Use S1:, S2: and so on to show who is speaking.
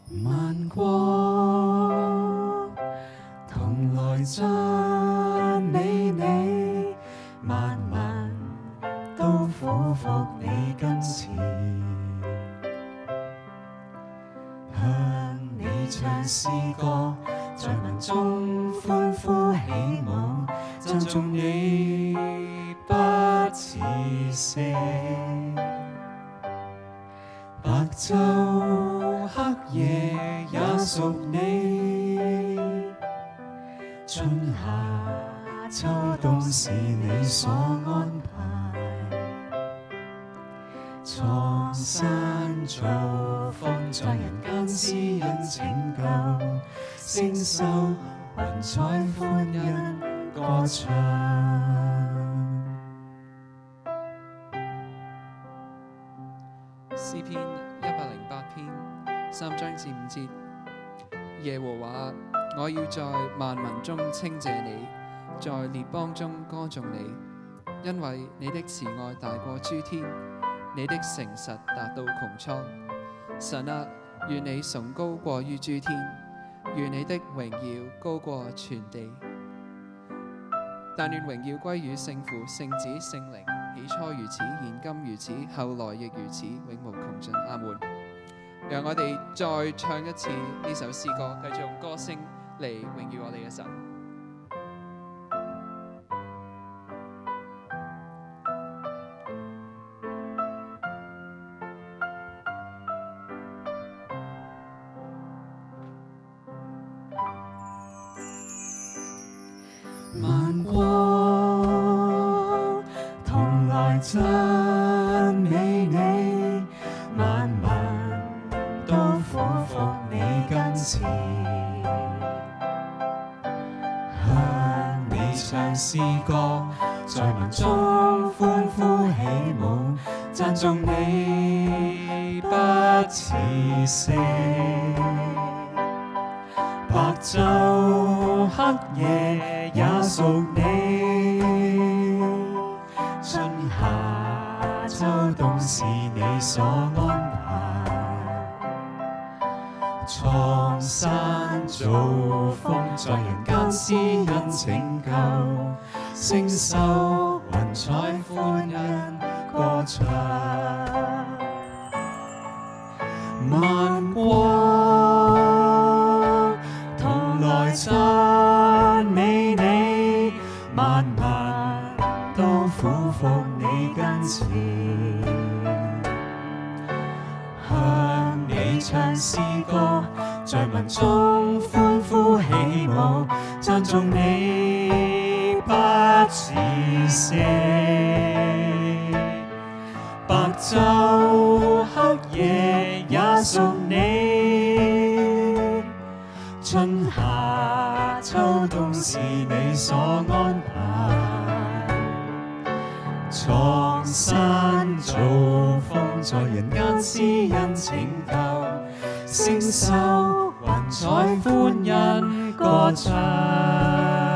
S1: 萬國同來讚美你，萬民都俯伏你跟前，向你唱詩歌，在民中歡呼起舞，讚頌你不止息。白晝黑夜也屬你，春夏秋冬是你所安排，創山造風在人間施恩拯救，星宿雲彩歡欣歌唱。
S2: 詩篇108篇3章至5節。耶和華，我要在萬民中稱謝你，在列邦中歌頌你，因為你的慈愛大過諸天，你的誠實達到穹蒼。神啊，願你崇高過於諸天，願你的榮耀高過全地。但願榮耀歸於聖父、聖子、聖靈，起初如此，現今如此，後來亦如此，永無窮盡。阿門。讓我哋再唱一次呢首詩歌，繼續用歌聲嚟榮耀我哋嘅神。
S1: 萬國同來讚美你，萬民都俯伏你跟前，向你唱詩歌，在民中歡呼起舞，讚頌你不止息。白晝黑夜也屬你，春夏秋冬是你所安排，創山造風在人間施恩拯救，星宿雲彩歡欣歌唱。萬國同來讚美你，萬民都俯伏你跟前，向你唱詩歌，在民中歡呼起舞，讚頌你不止息。白晝黑夜也屬你，春夏秋冬是你所安排，創山造風在人間施恩拯救，星宿雲彩歡欣歌唱。